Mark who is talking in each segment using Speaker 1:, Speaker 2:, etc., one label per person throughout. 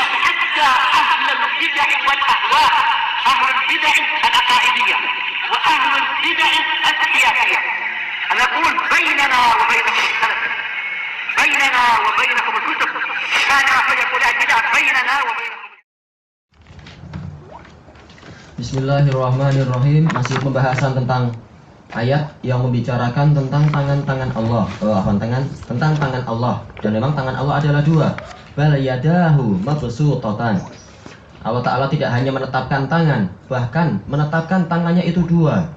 Speaker 1: حتى أهل البدع والأهواء، أهل البدع العقائدية وأهل البدع السياسية. أنا أقول بيننا وبينكم السلف، بيننا وبينكم الكتب، كان فيقول البدع بيننا وبينكم.
Speaker 2: Bismillahirrahmanirrahim. Masih pembahasan tentang ayat yang membicarakan tentang tangan-tangan Allah. Tentang tangan Allah. Dan memang tangan Allah adalah dua. Bal yadahu mabsuutatan. Allah Ta'ala tidak hanya menetapkan tangan, bahkan menetapkan tangannya itu dua.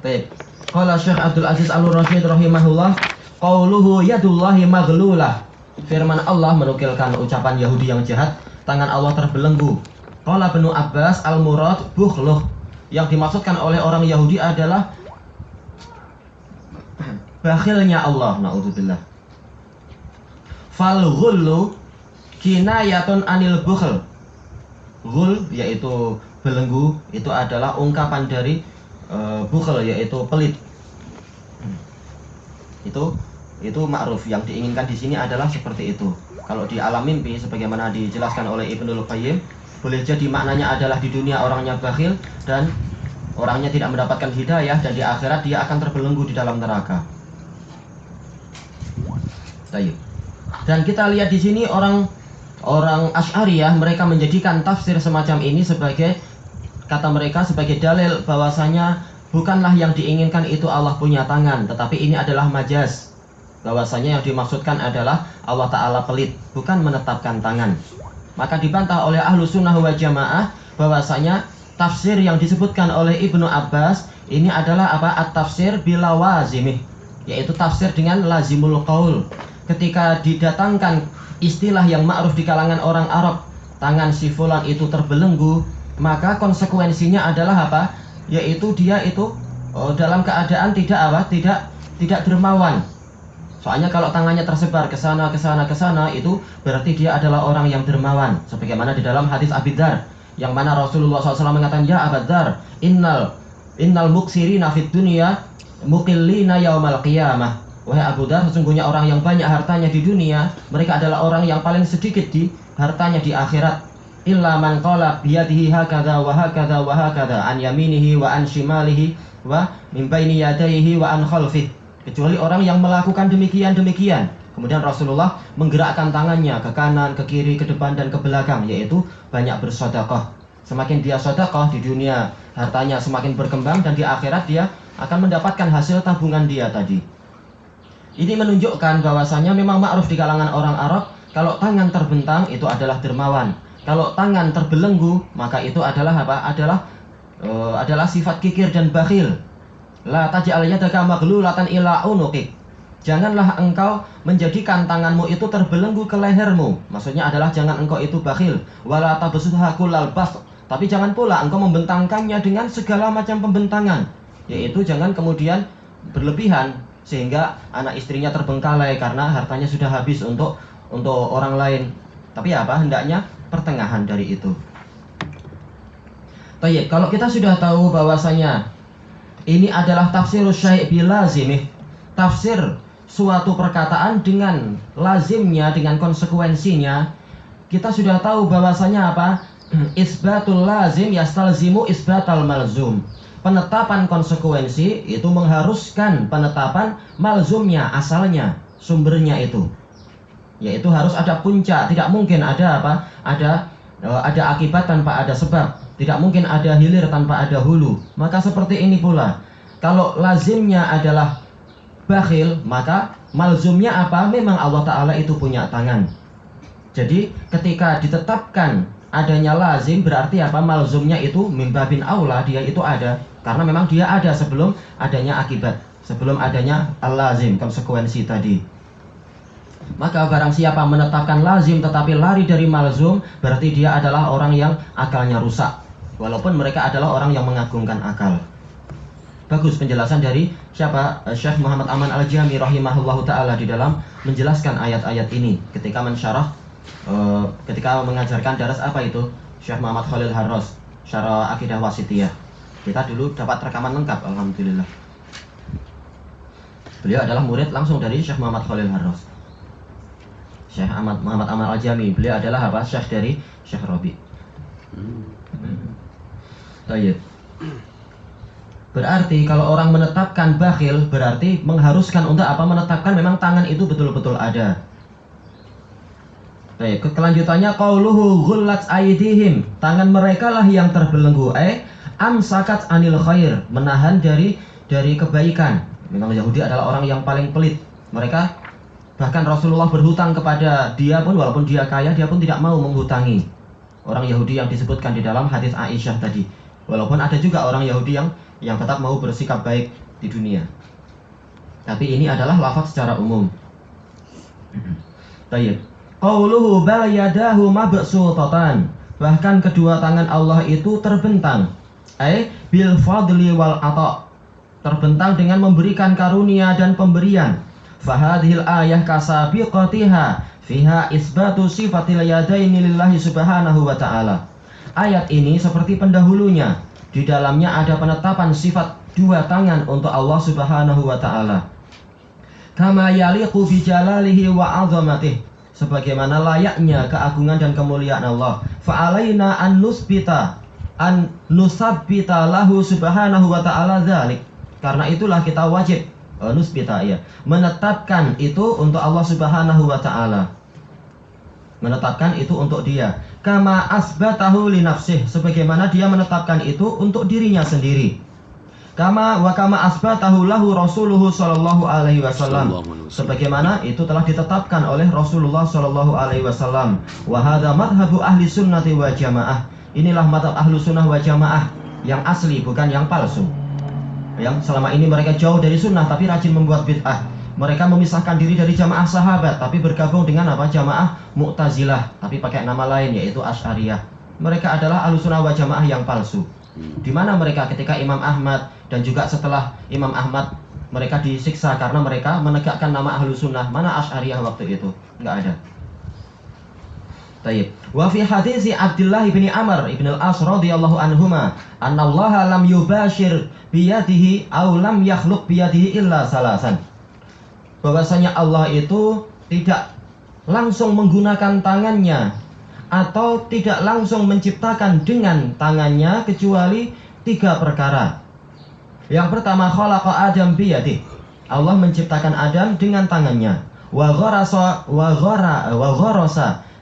Speaker 2: Baik. Qala Syekh Abdul Aziz Al-Rasyid rahimahullah, qauluhu yadullahi maghlulah. Firman Allah menukilkan ucapan Yahudi yang jahat, tangan Allah terbelenggu. Qala Ibnu Abbas al-murad bukhluh. Yang dimaksudkan oleh orang Yahudi adalah bakhilnya Allah, naudzubillah. Fal ghullu kinayatun anil bukhl. Ghul yaitu belenggu, itu adalah ungkapan dari bukhl yaitu pelit. Itu ma'ruf, yang diinginkan di sini adalah seperti itu. Kalau di alam mimpi sebagaimana dijelaskan oleh Ibnul Qayyim, boleh jadi maknanya adalah di dunia orangnya bakhil dan orangnya tidak mendapatkan hidayah, dan di akhirat dia akan terbelenggu di dalam neraka. Dan kita lihat di sini orang Asy'ariyah, mereka menjadikan tafsir semacam ini sebagai, kata mereka, sebagai dalil bahwasanya bukanlah yang diinginkan itu Allah punya tangan, tetapi ini adalah majaz. Bahwasanya yang dimaksudkan adalah Allah Ta'ala pelit, bukan menetapkan tangan. Maka dibantah oleh ahlu sunnah wal jamaah bahwasanya tafsir yang disebutkan oleh Ibnu Abbas ini adalah apa? At-tafsir bila wazimih, yaitu tafsir dengan lazimul qaul. Ketika didatangkan istilah yang ma'ruf di kalangan orang Arab, tangan si fulan itu terbelenggu, maka konsekuensinya adalah apa? Yaitu dia itu dalam keadaan tidak dermawan. Soalnya kalau tangannya tersebar ke sana, itu berarti dia adalah orang yang dermawan. Sebagaimana di dalam hadis Abi Dzar, yang mana Rasulullah SAW mengatakan, ya Abu Dzar, innal muksirina fid dunya muqillina yaumal qiyamah. Wahai Abu Dzar, sesungguhnya orang yang banyak hartanya di dunia, mereka adalah orang yang paling sedikit di hartanya di akhirat. Illa man qala biyadihi hakadha wa hakadha wa hakadha an yaminihi wa an shimalihi wa min baini yadayhi wa an khalfihi. Kecuali orang yang melakukan demikian. Kemudian Rasulullah menggerakkan tangannya ke kanan, ke kiri, ke depan, dan ke belakang, yaitu banyak bersedekah. Semakin dia sedekah di dunia, hartanya semakin berkembang, dan di akhirat dia akan mendapatkan hasil tabungan dia tadi. Ini menunjukkan bahwasanya memang ma'ruf di kalangan orang Arab, kalau tangan terbentang itu adalah dermawan. Kalau tangan terbelenggu, maka itu adalah apa? Adalah sifat kikir dan bakhil. La taj'al yadaka maghlulatan ila unuqik. Janganlah engkau menjadikan tanganmu itu terbelenggu ke lehermu. Maksudnya adalah jangan engkau itu bakhil. Wala tabsutha kullal bast. Tapi jangan pula engkau membentangkannya dengan segala macam pembentangan. Yaitu jangan kemudian berlebihan sehingga anak istrinya terbengkalai karena hartanya sudah habis untuk orang lain. Tapi apa? Hendaknya pertengahan dari itu. Baik, kalau kita sudah tahu bahwasanya ini adalah tafsir syai' bilazimih, tafsir suatu perkataan dengan lazimnya, dengan konsekuensinya. Kita sudah tahu bahwasanya apa? Isbatul lazim yastalzimu isbatal malzum. Penetapan konsekuensi itu mengharuskan penetapan malzumnya, asalnya, sumbernya itu. Yaitu harus ada puncak, tidak mungkin ada apa? Ada akibat tanpa ada sebab. Tidak mungkin ada hilir tanpa ada hulu. Maka seperti ini pula, kalau lazimnya adalah bakhil, maka malzumnya apa? Memang Allah Ta'ala itu punya tangan. Jadi ketika ditetapkan adanya lazim, berarti apa? Malzumnya itu mimbabin aula, dia itu ada. Karena memang dia ada sebelum adanya akibat, sebelum adanya al-lazim, konsekuensi tadi. Maka barang siapa menetapkan lazim tetapi lari dari malzum, berarti dia adalah orang yang akalnya rusak. Walaupun mereka adalah orang yang mengagungkan akal. Bagus penjelasan dari siapa? Syekh Muhammad Aman Al-Jami rahimahullahu ta'ala di dalam menjelaskan ayat-ayat ini ketika mensyarah, ketika mengajarkan daras apa itu? Syekh Muhammad Khalil Harras, Syarah Akidah Wasithiyah. Kita dulu dapat rekaman lengkap, alhamdulillah. Beliau adalah murid langsung dari Syekh Muhammad Khalil Harras. Syekh Muhammad Amal Al-Jami. Beliau adalah apa? Syekh dari Syekh Rabi. Baik. Berarti kalau orang menetapkan bakhil, berarti mengharuskan untuk apa? Menetapkan memang tangan itu betul-betul ada. Baik, kelanjutannya qauluhu ghullat aydihim, tangan mereka lah yang terbelenggu, amsakat anil khair, menahan dari kebaikan. Memang Yahudi adalah orang yang paling pelit. Mereka bahkan Rasulullah berhutang kepada dia pun, walaupun dia kaya, dia pun tidak mau menghutangi. Orang Yahudi yang disebutkan di dalam hadis Aisyah tadi. Walaupun ada juga orang Yahudi yang tetap mau bersikap baik di dunia. Tapi ini adalah lafaz secara umum. Baik. Qauluhu bal yadahu mabsuutatan. Bahkan kedua tangan Allah itu terbentang. Bil fadli wal ata. Terbentang dengan memberikan karunia dan pemberian. Fahadhil ayah kasabiqatiha fiha isbatu sifatil yadaini lillahi subhanahu wa ta'ala. Ayat ini seperti pendahulunya. Di dalamnya ada penetapan sifat dua tangan untuk Allah subhanahu wa ta'ala. Kama yaliqu bi jalalihi wa 'azamatih. Sebagaimana layaknya keagungan dan kemuliaan Allah. Fa'alaina an nusabbita lahu subhanahu wa ta'ala dzalik. Karena itulah kita wajib menetapkan itu untuk Allah subhanahu wa ta'ala. Menetapkan itu untuk dia. Kama asbatahu li nafsih, sebagaimana dia menetapkan itu untuk dirinya sendiri. Kama asbatahu lahu rasuluhu sallallahu alaihi wasallam, sebagaimana itu telah ditetapkan oleh Rasulullah sallallahu alaihi wasallam. Wa hadza madhhabu ahli sunnati wa jamaah. Inilah madhab ahlu sunnah wa jamaah yang asli, bukan yang palsu. Yang selama ini mereka jauh dari sunnah tapi rajin membuat bid'ah. Mereka memisahkan diri dari jamaah sahabat tapi bergabung dengan apa? Jamaah Mu'tazilah tapi pakai nama lain, yaitu Asy'ariyah. Mereka adalah Ahlussunnah wal Jamaah yang palsu. Di mana mereka ketika Imam Ahmad dan juga setelah Imam Ahmad mereka disiksa karena mereka menegakkan nama Ahlussunnah. Mana Asy'ariyah waktu itu? Enggak ada. Tayyib. Wa fi hadisi Abdullah bin Amr ibn al-As radhiyallahu anhuma, "Annallaha lam yubashir biyadihi aw lam yakhluq biyadihi illa salasan." Bahwasanya Allah itu tidak langsung menggunakan tangannya atau tidak langsung menciptakan dengan tangannya kecuali 3 perkara. Yang pertama, khalaqa Adam biyadihi. Allah menciptakan Adam dengan tangannya. Wa gharasa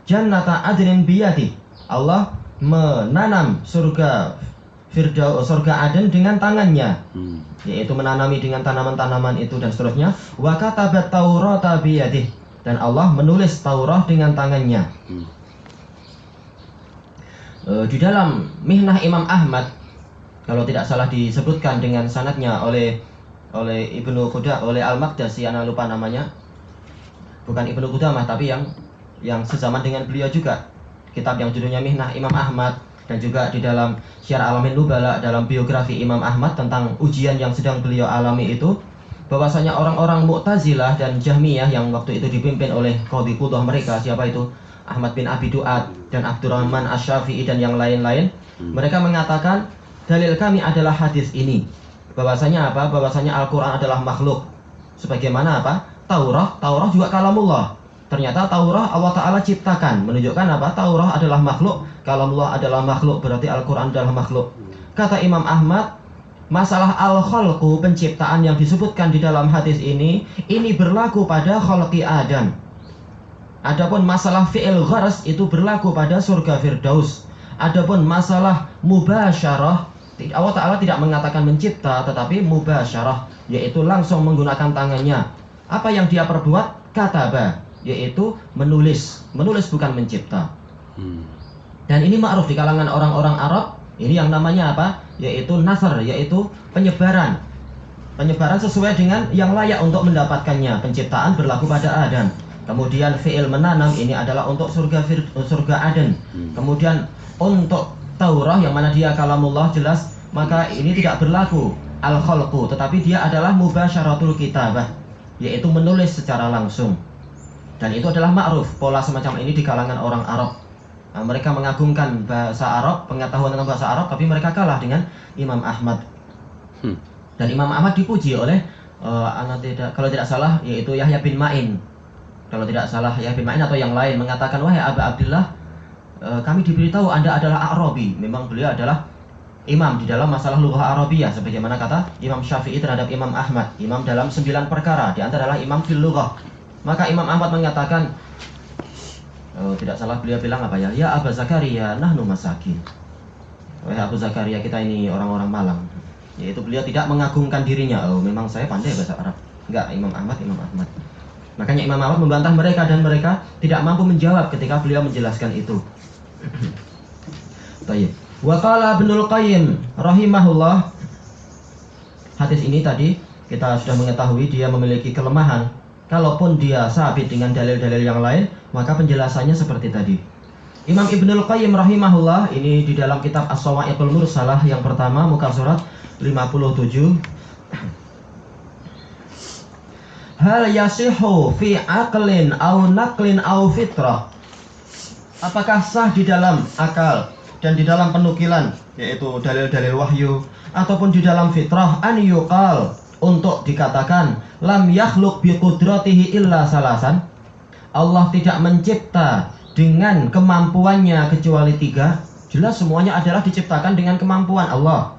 Speaker 2: jannata adnin biyadihi. Allah menanam surga Firdaus, surga Aden dengan tangannya, yaitu menanami dengan tanaman-tanaman itu dan seterusnya. Wa katabat Taurata biyadihi, dan Allah menulis Taurat dengan tangannya. Di dalam Mihnah Imam Ahmad, kalau tidak salah disebutkan dengan sanadnya oleh Ibnu Qudamah, oleh Al-Maqdisi, ana lupa namanya. Bukan Ibnu Qudamah tapi yang sezaman dengan beliau juga. Kitab yang judulnya Mihnah Imam Ahmad, dan juga di dalam Syiar Alamin Nubala, dalam biografi Imam Ahmad tentang ujian yang sedang beliau alami itu, bahwasanya orang-orang Mu'tazilah dan Jahmiyah yang waktu itu dipimpin oleh Qadhi Qudah mereka, siapa itu? Ahmad bin Abi Du'ad dan Abdurrahman Asy-Syafi'i dan yang lain-lain, mereka mengatakan dalil kami adalah hadis ini. Bahwasanya apa? Bahwasanya Al-Qur'an adalah makhluk. Sebagaimana apa? Taurat juga kalamullah. Ternyata Taurat Allah Ta'ala ciptakan, menunjukkan apa? Taurat adalah makhluk, kalamullah adalah makhluk, berarti Al-Quran adalah makhluk. Kata Imam Ahmad, masalah al-khalqu, penciptaan yang disebutkan di dalam hadis ini berlaku pada khalqi Adam. Adapun masalah fi'il gharas itu berlaku pada surga Firdaus. Adapun masalah mubasyarah, Allah Ta'ala tidak mengatakan mencipta, tetapi mubasyarah, yaitu langsung menggunakan tangannya. Apa yang dia perbuat? Kataba, yaitu menulis bukan mencipta. Dan ini ma'ruf di kalangan orang-orang Arab. Ini yang namanya apa? Yaitu nasr, yaitu penyebaran sesuai dengan yang layak untuk mendapatkannya. Penciptaan berlaku pada Adam. Kemudian fi'il menanam ini adalah untuk surga Aden. Kemudian untuk Taurah yang mana dia kalamullah jelas, maka ini tidak berlaku al-khalqu, tetapi dia adalah mubasyaratul kitabah, yaitu menulis secara langsung. Dan itu adalah ma'ruf, pola semacam ini di kalangan orang Arab. Nah, mereka mengagungkan bahasa Arab, pengetahuan tentang bahasa Arab, tapi mereka kalah dengan Imam Ahmad. Dan Imam Ahmad dipuji oleh kalau tidak salah, yaitu Yahya bin Ma'in. kalau tidak salah ya bin Ma'in atau yang lain mengatakan, wahai Aba Abdillah, kami diberitahu Anda adalah Arabi. Memang beliau adalah imam di dalam masalah lughah Arabiyah, sebagaimana kata Imam Syafi'i terhadap Imam Ahmad, imam dalam 9 perkara, di antara adalah imam fil lughah. Maka Imam Ahmad mengatakan, tidak salah beliau bilang apa ya, ya Aba Zakaria nahnu masakin, wahai Abu Zakaria, kita ini orang-orang malang. Yaitu beliau tidak mengagungkan dirinya, memang saya pandai bahasa Arab. Enggak, Imam Ahmad. Makanya Imam Ahmad membantah mereka dan mereka tidak mampu menjawab ketika beliau menjelaskan itu. Baik. Wa qala Ibnul Qayyim rahimahullah. Hadis ini tadi kita sudah mengetahui dia memiliki kelemahan. Kalaupun dia sabit dengan dalil-dalil yang lain, maka penjelasannya seperti tadi. Imam Ibnul Qayyim rahimahullah ini di dalam kitab As-Sawa'iqul Mursalah yang pertama muka surat 57. Hal yasihu fi aqlin au naqlin au fitrah. Apakah sah di dalam akal dan di dalam penukilan, yaitu dalil-dalil wahyu, ataupun di dalam fitrah, an yuqal, untuk dikatakan lam yakhluq bi qudratihi illa salasan, Allah tidak mencipta dengan kemampuannya kecuali 3. Jelas semuanya adalah diciptakan dengan kemampuan Allah.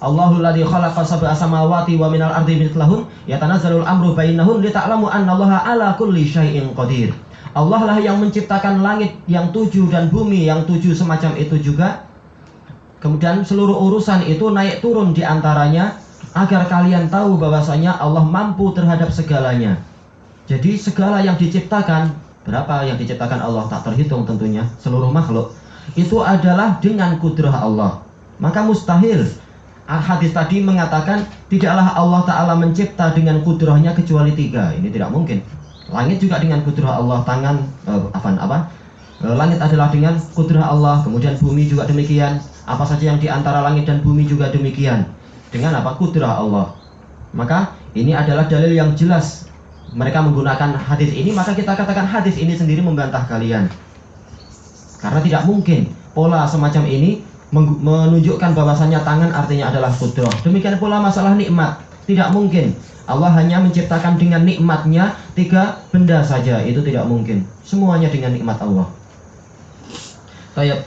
Speaker 2: Allahul ladzi khalaqa sab'a samawati wa minal ardi mithlahun yatanazzalul amru bainahum lita'lamu annallaha ala kulli syai'in qadir. Allah lah yang menciptakan langit yang 7 dan bumi yang 7 semacam itu juga. Kemudian seluruh urusan itu naik turun di antaranya agar kalian tahu bahwasanya Allah mampu terhadap segalanya. Jadi segala yang diciptakan, berapa yang diciptakan Allah tak terhitung tentunya, seluruh makhluk itu adalah dengan kudrah Allah. Maka mustahil hadis tadi mengatakan tidaklah Allah Ta'ala mencipta dengan kudrahnya kecuali 3. Ini tidak mungkin. Langit juga dengan kudrah Allah, langit adalah dengan kudrah Allah, kemudian bumi juga demikian. Apa saja yang di antara langit dan bumi juga demikian. Dengan apa? Kudrah Allah. Maka ini adalah dalil yang jelas. Mereka menggunakan hadis ini, maka kita katakan hadis ini sendiri membantah kalian. Karena tidak mungkin pola semacam ini menunjukkan bahwasannya tangan artinya adalah kudrah. Demikian pula masalah nikmat, tidak mungkin Allah hanya menciptakan dengan nikmatnya 3 benda saja, itu tidak mungkin. Semuanya dengan nikmat Allah.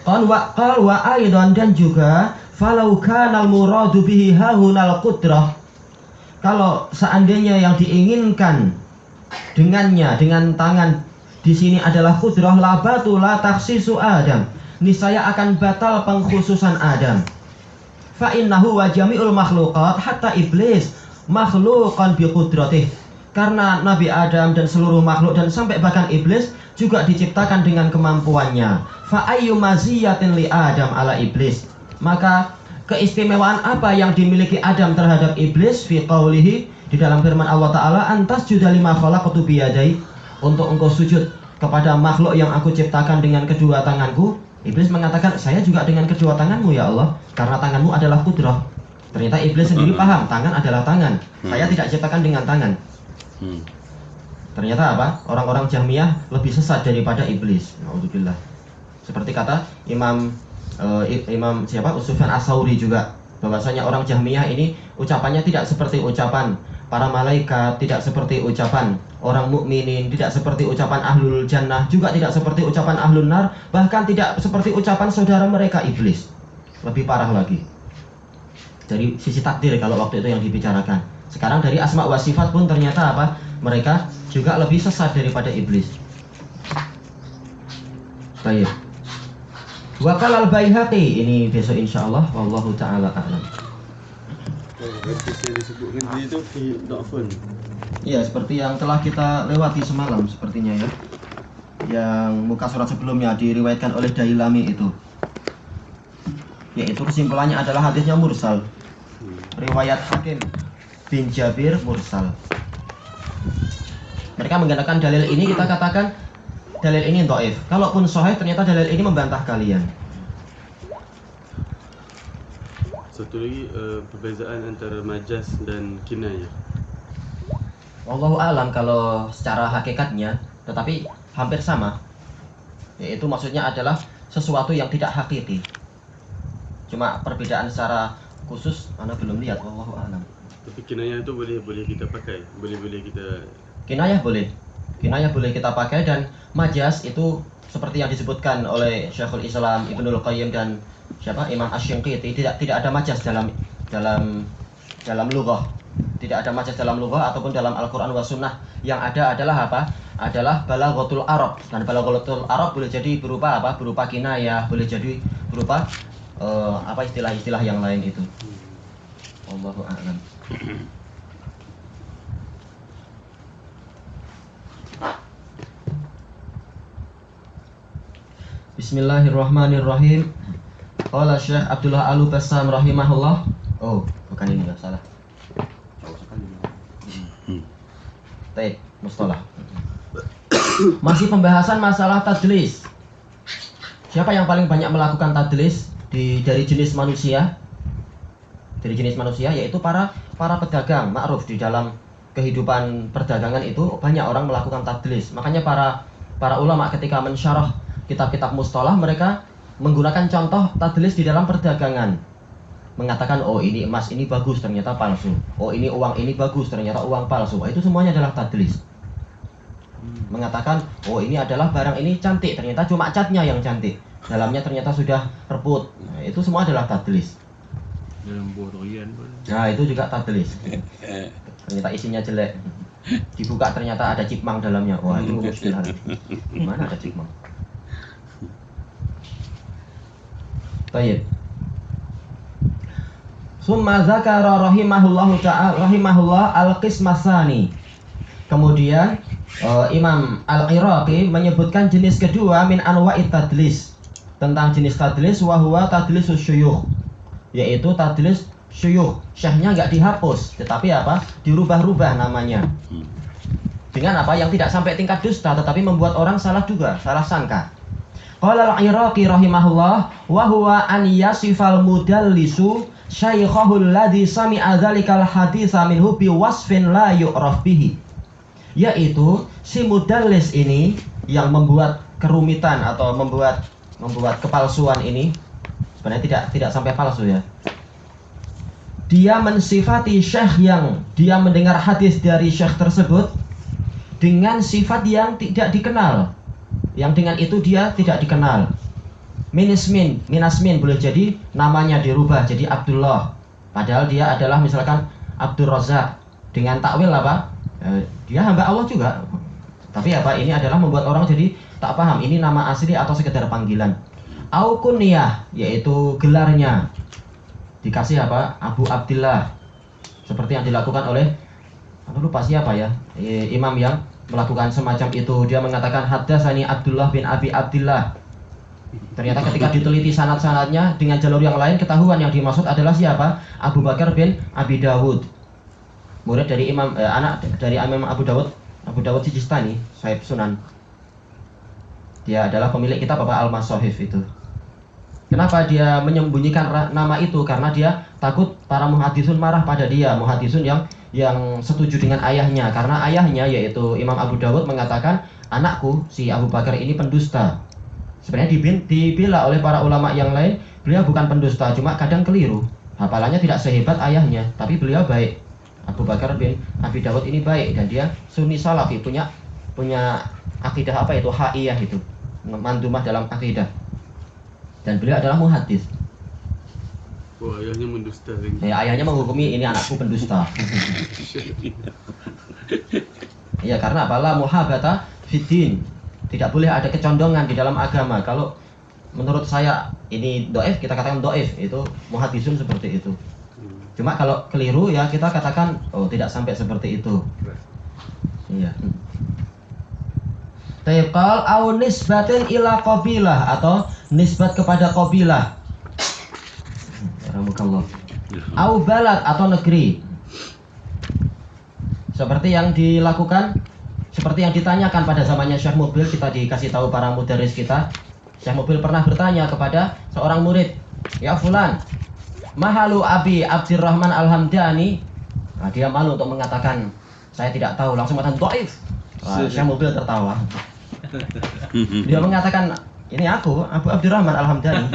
Speaker 2: Qal wa aidan, dan juga falau kanal muradu bihi hahunal qudrah, kalau seandainya yang diinginkan dengannya, dengan tangan di sini adalah qudrah, labatu la takhsisu Adam, niscaya akan batal pengkhususan Adam. Fa innahu wa jami'ul makhluqat hatta iblis makhluqan bi qudratih, karena Nabi Adam dan seluruh makhluk dan sampai bahkan iblis juga diciptakan dengan kemampuannya. Fa ayyu maziyatin li Adam ala iblis, maka keistimewaan apa yang dimiliki Adam terhadap iblis fi qaulihi, di dalam firman Allah Ta'ala, antas juda lima khalaqtu biyadai, untuk engkau sujud kepada makhluk yang aku ciptakan dengan kedua tanganku. Iblis mengatakan, saya juga dengan kedua tanganmu ya Allah, karena tanganmu adalah kudrah. Ternyata iblis sendiri paham, tangan adalah tangan, saya tidak ciptakan dengan tangan. Ternyata apa? Orang-orang Jahmiyah lebih sesat daripada iblis. Alhamdulillah. Seperti kata Imam Sufyan As-Tsauri juga, bahwasanya orang Jahmiyah ini ucapannya tidak seperti ucapan para malaikat, tidak seperti ucapan orang mukminin, tidak seperti ucapan ahlul jannah, juga tidak seperti ucapan ahlun nar, bahkan tidak seperti ucapan saudara mereka iblis. Lebih parah lagi. Dari sisi takdir kalau waktu itu yang dibicarakan. Sekarang dari asma wa sifat pun ternyata apa? Mereka juga lebih sesat daripada iblis. Baik. Wa qala al-Baihaqi, ini besok insyaallah, wallahu taala a'lam. Ya, seperti yang telah kita lewati semalam sepertinya ya. Yang muka surat sebelumnya diriwayatkan oleh Dailami itu. Yaitu kesimpulannya adalah hadisnya mursal. Riwayat Hakim bin Jabir mursal. Mereka menggunakan dalil ini, kita katakan dalil ini dhaif. Kalaupun sahih, ternyata dalil ini membantah kalian.
Speaker 3: Satu lagi perbezaan antara majaz dan kinayah.
Speaker 2: Wallahu alam kalau secara hakikatnya, tetapi hampir sama. Yaitu maksudnya adalah sesuatu yang tidak hakiki. Cuma perbedaan secara khusus ana belum lihat, wallahu alam.
Speaker 3: Tapi kinayah itu boleh kita pakai, boleh kita.
Speaker 2: Kinayah boleh. Kinayah boleh kita pakai, dan majaz itu seperti yang disebutkan oleh Syekhul Islam Ibnul Qayyim dan Imam Asy-Syanqiti, tidak ada majaz dalam lughah. Tidak ada majaz dalam lughah ataupun dalam Al-Qur'an wa Sunnah. Yang ada adalah apa? Adalah balaghatul Arab. Dan balaghatul Arab boleh jadi berupa apa? Berupa kinayah, boleh jadi berupa istilah-istilah yang lain itu. Wallahu a'lam. Bismillahirrahmanirrahim. Qala Syekh Abdullah Al-Bassam rahimahullah. Oh, bukan ini, salah. Baik, mustalah. Masih pembahasan masalah tadlis. Siapa yang paling banyak melakukan tadlis dari jenis manusia? Dari jenis manusia yaitu para pedagang. Ma'ruf di dalam kehidupan perdagangan itu banyak orang melakukan tadlis. Makanya para ulama ketika mensyarah kitab-kitab mustalah, mereka menggunakan contoh tadlis di dalam perdagangan. Mengatakan, oh ini emas ini bagus, ternyata palsu. Oh ini uang ini bagus, ternyata uang palsu. Itu semuanya adalah tadlis. Mengatakan, oh ini adalah barang ini cantik, ternyata cuma catnya yang cantik, dalamnya ternyata sudah reput. Nah, itu semua adalah tadlis.
Speaker 3: Dalam buah pun.
Speaker 2: Nah itu juga tadlis. Ternyata isinya jelek, dibuka ternyata ada cipmang dalamnya. Wah itu muskil. Mana ada cipmang? Baik. Summa zakara rahimahullah al-qismasani. Kemudian Imam Al-Iraqi menyebutkan jenis kedua min anwa'it tadlis, tentang jenis tadlis, wa huwa tadlisus syuyukh, yaitu tadlis syuyukh. Syekhnya enggak dihapus, tetapi apa? Dirubah-rubah namanya. Dengan apa? Yang tidak sampai tingkat dusta, tetapi membuat orang salah juga, salah sangka. Qala Al-Iraqi rahimahullah wa huwa an yasifal mudallisu syaikhahul ladzi sami'a dzalikal haditsa minhu bi wasfin la yu'raf bihi. Yaitu si mudallis ini yang membuat kerumitan atau membuat kepalsuan ini, sebenarnya tidak sampai palsu ya. Dia mensifati syekh yang dia mendengar hadis dari syekh tersebut dengan sifat yang tidak dikenal, yang dengan itu dia tidak dikenal. Minasmin boleh jadi namanya dirubah jadi Abdullah, padahal dia adalah misalkan Abdur Razak, dengan takwil apa? Dia hamba Allah juga, tapi apa? Ini adalah membuat orang jadi tak paham ini nama asli atau sekedar panggilan. Au kunyah, yaitu gelarnya dikasih apa? Abu Abdillah, seperti yang dilakukan oleh lupa siapa ya, imam yang melakukan semacam itu. Dia mengatakan haddatsani Abdullah bin Abi Abdillah. Ternyata ketika diteliti sanad-sanadnya dengan jalur yang lain, ketahuan yang dimaksud adalah siapa? Abu Bakar bin Abi Dawud, murid dari anak dari Imam Abu Dawud Sijistani, Sahib Sunan. Dia adalah pemilik kitab Al-Masahif itu. Kenapa dia menyembunyikan nama itu? Karena dia takut para muhaddisun marah pada dia, muhaddisun yang setuju dengan ayahnya. Karena ayahnya yaitu Imam Abu Dawud mengatakan, anakku si Abu Bakar ini pendusta. Sebenarnya dibela oleh para ulama yang lain, beliau bukan pendusta, cuma kadang keliru. Hafalannya tidak sehebat ayahnya, tapi beliau baik. Abu Bakar bin Abi Dawud ini baik, dan dia sunni salafi, punya akidah haiyah itu, mandumah dalam akidah. Dan beliau adalah muhaddis.
Speaker 3: Oh, ayahnya mendusta lagi.
Speaker 2: Ayahnya menghukumi ini anakku pendusta. Iya, karena apalah muhabata fiddin. Tidak boleh ada kecondongan di dalam agama. Kalau menurut saya ini doif, kita katakan doif, itu muhaddisun seperti itu. Cuma kalau keliru ya kita katakan oh tidak sampai seperti itu. Iya. Taqal au nisbatin ila qabilah, atau nisbat kepada qabilah. Rahmukallah. Au balad, atau negeri. Seperti yang dilakukan, seperti yang ditanyakan pada zamannya Syekh Mubil, kita dikasih tahu para mudaris kita. Syekh Mubil pernah bertanya kepada seorang murid, ya fulan, mahalu Abi Abdurrahman Al-Hamdani. Nah, dia malu untuk mengatakan saya tidak tahu, langsung mengatakan dhaif. Syekh Mubil tertawa. Dia mengatakan, ini aku Abu Abdurrahman Al-Hamdani.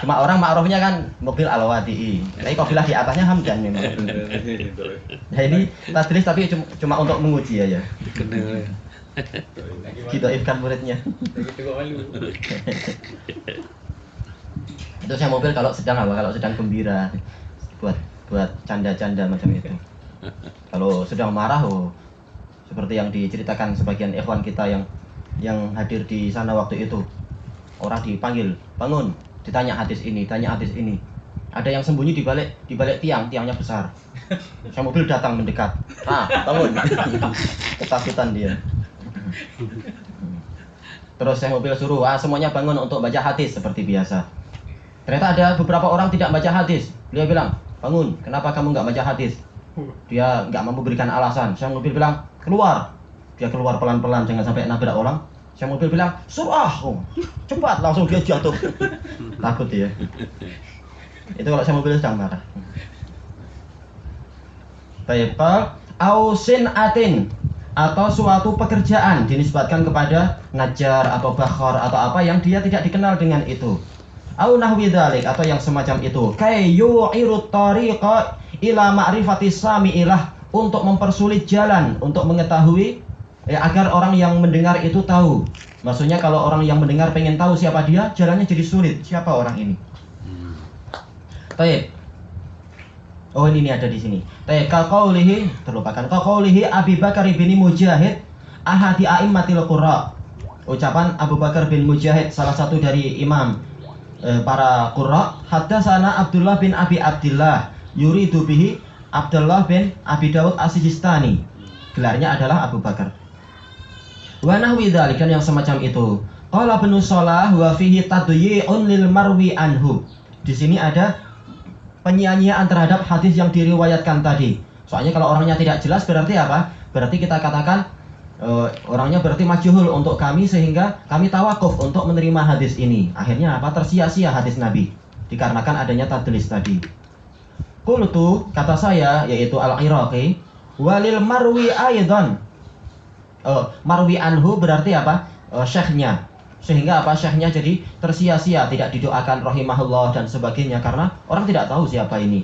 Speaker 2: Cuma orang ma'rufnya kan mobil Al-Wadi'i. Tapi kafilah di atasnya Hamdan memang. Nah ini tadlis tapi cuma untuk menguji aja.
Speaker 4: Kena.
Speaker 2: Kita ifkan muridnya. Itu saya mobil kalau sedang apa? Kalau sedang gembira, buat canda-canda macam itu. Kalau sedang marah, seperti yang diceritakan sebagian ikhwan kita yang hadir di sana waktu itu, orang dipanggil, bangun, ditanya hadis ini, tanya hadis ini. Ada yang sembunyi di balik tiangnya besar. Saya mobil datang mendekat, bangun, ketakutan dia. Terus saya mobil suruh, semuanya bangun untuk baca hadis seperti biasa. Ternyata ada beberapa orang tidak baca hadis. Beliau bilang, bangun, kenapa kamu nggak baca hadis? Dia nggak mampu berikan alasan. Saya mobil bilang, keluar. Dia keluar pelan-pelan, jangan sampai nabrak orang. Saya mobil bilang, surah, cepat, langsung dia jatuh. Takut dia. Itu kalau saya mobil sedang marah. Baik, ausin atin atau suatu pekerjaan dinisbatkan kepada najjar atau bakhor atau apa yang dia tidak dikenal dengan itu. Au nahwi dzalik atau yang semacam itu. Kay yu'irut tariqa ila ma'rifati sami'ilah, untuk mempersulit jalan untuk mengetahui agar orang yang mendengar itu tahu. Maksudnya kalau orang yang mendengar pengen tahu siapa dia, jalannya jadi sulit. Siapa orang ini? Baik. Oh ini ada di sini. Baik, qaulihi terlupakan. Qaulihi Abi Bakar bin Mujahid ahadi a'immatil qurra. Ucapan Abu Bakar bin Mujahid, salah satu dari imam para qurra. Haddatsana Abdullah bin Abi Abdillah yuridu bihi Abdullah bin Abi Dawud As-Sijistani. Gelarnya adalah Abu Bakar. Wa nahwi dzalik, yang semacam itu. Qala Ibnu Shalah wa fihi tadyi'un lil marwi anhu. Di sini ada penyanyian terhadap hadis yang diriwayatkan tadi. Soalnya kalau orangnya tidak jelas berarti apa? Berarti kita katakan orangnya berarti majhul untuk kami, sehingga kami tawakuf untuk menerima hadis ini. Akhirnya apa? Tersia-sia hadis Nabi dikarenakan adanya tadlis tadi. Qultu, kata saya yaitu Al-Iraqi, walil marwi aidan. Marwi anhu berarti apa? Syekhnya. Sehingga apa? Syekhnya jadi tersia-sia, tidak didoakan rahimahullah dan sebagainya karena orang tidak tahu siapa ini.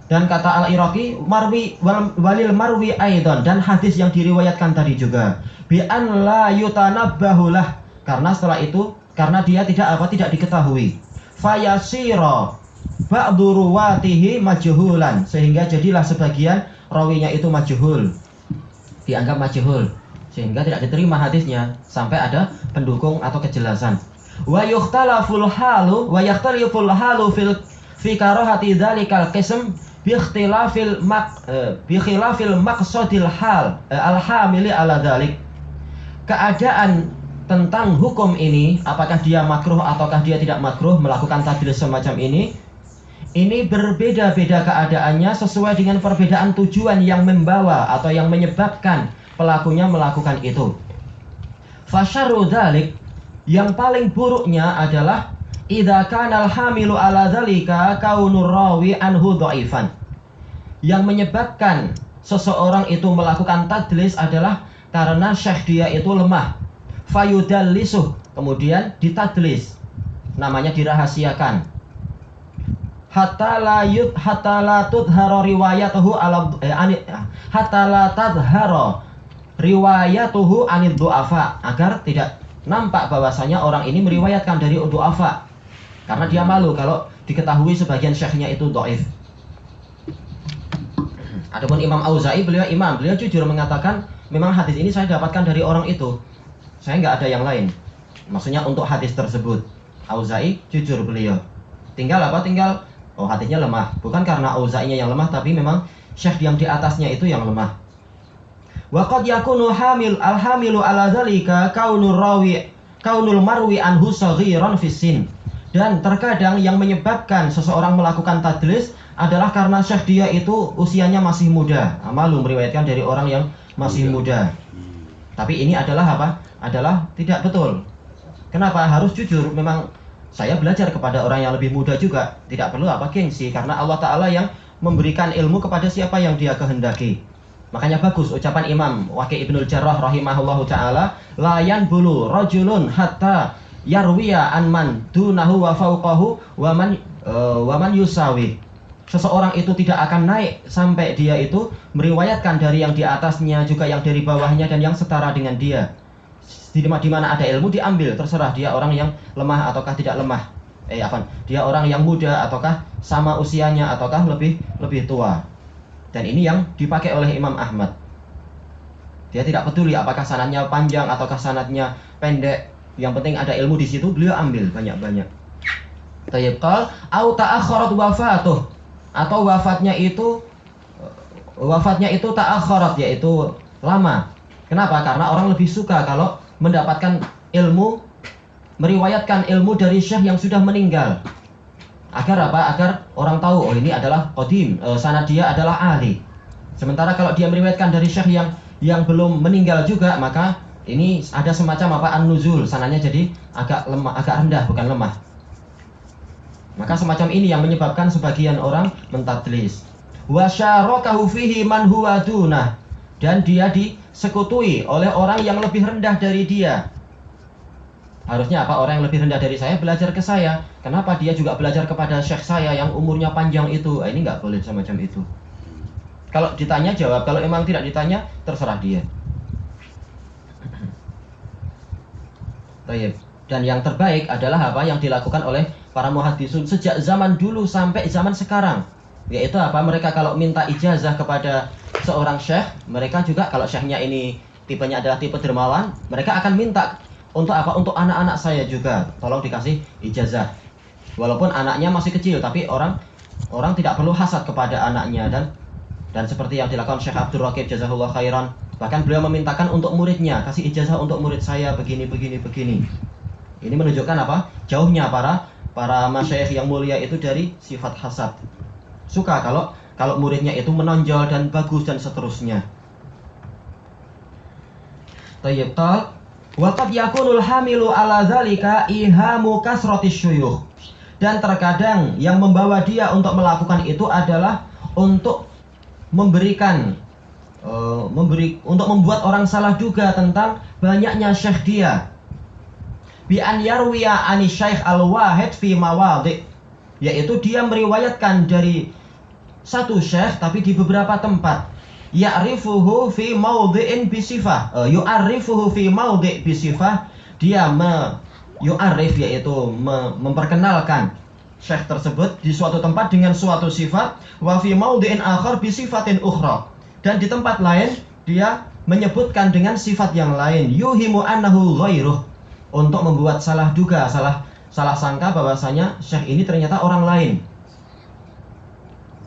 Speaker 2: Dan kata Al-Iraqi, marwi walil marwi aidan, dan hadis yang diriwayatkan tadi juga bi an la yutanabbahulah, karena setelah itu karena dia tidak diketahui. Fayasira ba'du ruwatihi majhulan, sehingga jadilah sebagian rawinya itu majhul, dianggap majhul, sehingga tidak diterima hadisnya sampai ada pendukung atau kejelasan. Wa yukhtalaful halu wa yakhtaliful halu fi karahati dzalikal qism bi ikhtilafil maqsadil hal al-hamili ala dzalik. Keadaan tentang hukum ini, apakah dia makruh ataukah dia tidak makruh melakukan tadlis semacam ini berbeda-beda keadaannya sesuai dengan perbedaan tujuan yang membawa atau yang menyebabkan pelakunya melakukan itu. Fasyarru dzalik, yang paling buruknya adalah idza kana al-hamilu ala dzalika kaunur rawi anhu dhaifan. Yang menyebabkan seseorang itu melakukan tadlis adalah karena syekh dia itu lemah. Fayudallisuh, kemudian ditadlis, namanya dirahasiakan. Hatta la tudhara riwayatuhu hatta la tadhara riwayatuhu anid du'afa, agar tidak nampak bahwasanya orang ini meriwayatkan dari du'afa karena dia malu kalau diketahui sebagian syekhnya itu dhaif. Adapun Imam Auza'i, beliau jujur mengatakan memang hadis ini saya dapatkan dari orang itu, saya nggak ada yang lain. Maksudnya untuk hadis tersebut Auza'i jujur beliau. Tinggal hadisnya lemah, bukan karena Auza'inya yang lemah, tapi memang syekh yang di atasnya itu yang lemah. Wa qad yakunu al-hamilu ala dzalika kaunul marwi anhu saghiran fis sin. Dan terkadang yang menyebabkan seseorang melakukan tadlis adalah karena syekh dia itu usianya masih muda. Malu meriwayatkan dari orang yang masih muda. Tapi ini adalah apa? Adalah tidak betul. Kenapa? Harus jujur. Memang saya belajar kepada orang yang lebih muda juga. Tidak perlu gengsi, karena Allah Ta'ala yang memberikan ilmu kepada siapa yang dia kehendaki. Makanya bagus ucapan Imam Waqi' Ibnul Jarrah rahimahullahu ta'ala, la yanbulu rajulun hatta yarwiya an man dunahu wa fawqahu wa man yusawi. Seseorang itu tidak akan naik sampai dia itu meriwayatkan dari yang di atasnya, juga yang dari bawahnya dan yang setara dengan dia. Di mana ada ilmu diambil, terserah dia orang yang lemah ataukah tidak lemah. Dia orang yang muda ataukah sama usianya ataukah lebih tua. Dan ini yang dipakai oleh Imam Ahmad. Dia tidak peduli apakah sanadnya panjang ataukah sanadnya pendek. Yang penting ada ilmu di situ, beliau ambil banyak-banyak. Tayyib qal au ta'akhkharat wafatuh, atau wafatnya itu ta'akhkharat, yaitu lama. Kenapa? Karena orang lebih suka kalau mendapatkan ilmu, meriwayatkan ilmu dari syekh yang sudah meninggal. Agar apa? Agar orang tahu, oh ini adalah qadim, sanad dia adalah ahli. Sementara kalau dia meriwayatkan dari syekh yang belum meninggal juga, maka ini ada semacam an-nuzul, sanadnya jadi agak lemah, agak rendah, bukan lemah. Maka semacam ini yang menyebabkan sebagian orang mentadlis. Wa syarakahu fihi man huwa dunah, dan dia disekutui oleh orang yang lebih rendah dari dia. Harusnya Orang yang lebih rendah dari saya belajar ke saya. Kenapa dia juga belajar kepada syekh saya yang umurnya panjang itu? Ini nggak boleh semacam itu. Kalau ditanya jawab, kalau emang tidak ditanya terserah dia. Baik. Dan yang terbaik adalah yang dilakukan oleh para muhaddisun sejak zaman dulu sampai zaman sekarang, yaitu mereka kalau minta ijazah kepada seorang syekh, mereka juga kalau syekhnya ini tipenya adalah tipe dermawan, mereka akan minta untuk untuk anak-anak saya juga tolong dikasih ijazah, walaupun anaknya masih kecil, tapi orang tidak perlu hasad kepada anaknya. Dan seperti yang dilakukan Syekh Abdul Raqib jazahullah khairan, bahkan beliau memintakan untuk muridnya, kasih ijazah untuk murid saya begini. Ini menunjukkan jauhnya para masyayikh yang mulia itu dari sifat hasad. Suka kalau muridnya itu menonjol dan bagus dan seterusnya. Tayyib tal wa qad yakunul hamilu ala dzalika ihamu kasratis syuyukh. Dan terkadang yang membawa dia untuk melakukan itu adalah untuk untuk membuat orang salah duga tentang banyaknya syekh dia. Bi an yarwiya ani syekh al-wahid fi mawadhi, yaitu dia meriwayatkan dari satu syekh tapi di beberapa tempat. Ya'rifuhu fi maudhi'in bi sifah, yu'arrifuhu fi maudhi' bi sifah, dia yu'arrif, yaitu memperkenalkan syekh tersebut di suatu tempat dengan suatu sifat, wa fi maudhi'in akhar bi sifatin ukhra, dan di tempat lain dia menyebutkan dengan sifat yang lain, yuhimu annahu ghairuh, untuk membuat salah duga, salah sangka bahwasanya syekh ini ternyata orang lain.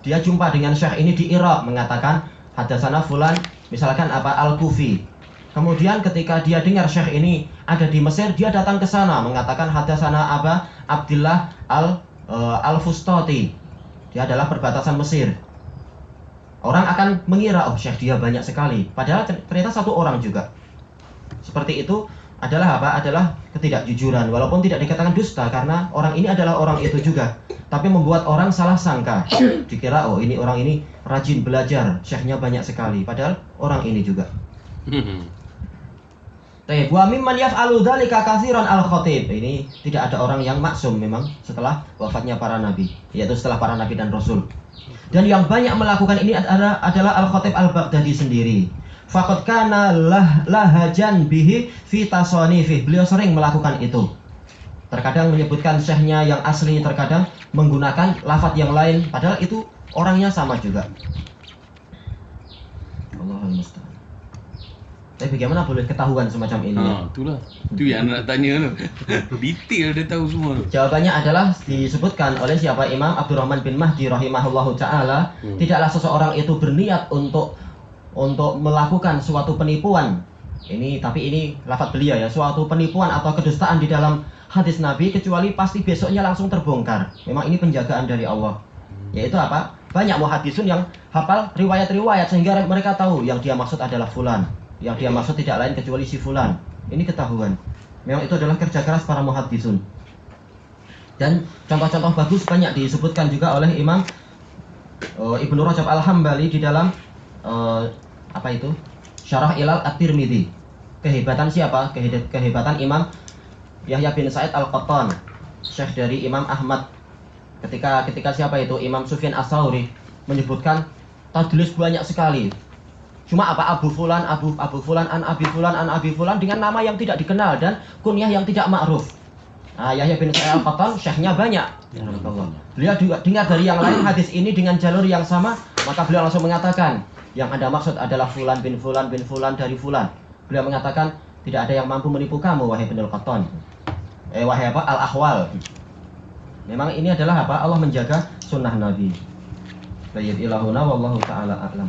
Speaker 2: Dia jumpa dengan syekh ini di Irak, mengatakan hadatsana fulan, misalkan al-Kufi. Kemudian ketika dia dengar syekh ini ada di Mesir, dia datang ke sana mengatakan hadatsana Abdullah al-Fustati. Dia adalah perbatasan Mesir. Orang akan mengira, syekh dia banyak sekali, padahal ternyata satu orang juga. Seperti itu adalah adalah ketidakjujuran, walaupun tidak dikatakan dusta karena orang ini adalah orang itu juga, tapi membuat orang salah sangka, dikira ini orang ini rajin belajar, syekhnya banyak sekali, padahal orang ini juga. Wa mimman yaf'alu dzalika katsiran al-khatib. Ini tidak ada orang yang maksum memang setelah wafatnya para nabi, yaitu setelah para nabi dan rasul. Dan yang banyak melakukan ini adalah al-Khatib al-Baghdadi sendiri. Faqad kana lahajan bihi fi tasanifi. Beliau sering melakukan itu. Terkadang menyebutkan syekhnya yang asli, terkadang menggunakan lafaz yang lain, padahal itu orangnya sama juga. Allahul musta'an. Tapi bagaimana boleh ketahuan semacam ini?
Speaker 4: Itulah. Itu yang nak tanya tu. Detail dia tahu semua tu.
Speaker 2: Jawabannya adalah disebutkan oleh siapa? Imam Abdurrahman bin Mahdi rahimahullahu taala. Tidaklah seseorang itu berniat untuk melakukan suatu penipuan. Tapi ini lafaz beliau ya, suatu penipuan atau kedustaan di dalam hadis Nabi, kecuali pasti besoknya langsung terbongkar. Memang ini penjagaan dari Allah. Yaitu banyak muhaddisun yang hafal riwayat-riwayat sehingga mereka tahu yang dia maksud adalah fulan, yang dia maksud tidak lain kecuali si fulan. Ini ketahuan. Memang itu adalah kerja keras para muhaddisun. Dan contoh-contoh bagus banyak disebutkan juga oleh Imam Ibnu Rajab Al-Hambali di dalam Syarah Ilal At-Tirmidzi. Kehebatan siapa? Kehebatan Imam Yahya bin Sa'id Al-Qattan, syekh dari Imam Ahmad. Ketika siapa itu? Imam Sufyan Ats-Tsauri menyebutkan tadlis banyak sekali. Cuma apa? Abu Fulan, Abu Fulan, an Abi Fulan, an Abi Fulan dengan nama yang tidak dikenal dan kunyah yang tidak ma'ruf. Nah, Yahya bin Sa'id Al-Qattan syekhnya banyak. Beliau juga dengar dari yang lain hadis ini dengan jalur yang sama, maka beliau langsung mengatakan, yang Anda maksud adalah Fulan bin Fulan bin Fulan dari Fulan. Beliau mengatakan, tidak ada yang mampu menipu kamu, wahai bin Al-Qattan. Wahai apa? Al-Ahwal. Memang ini adalah apa? Allah menjaga sunnah Nabi. Bayyid ilahuna wallahu ta'ala a'lam.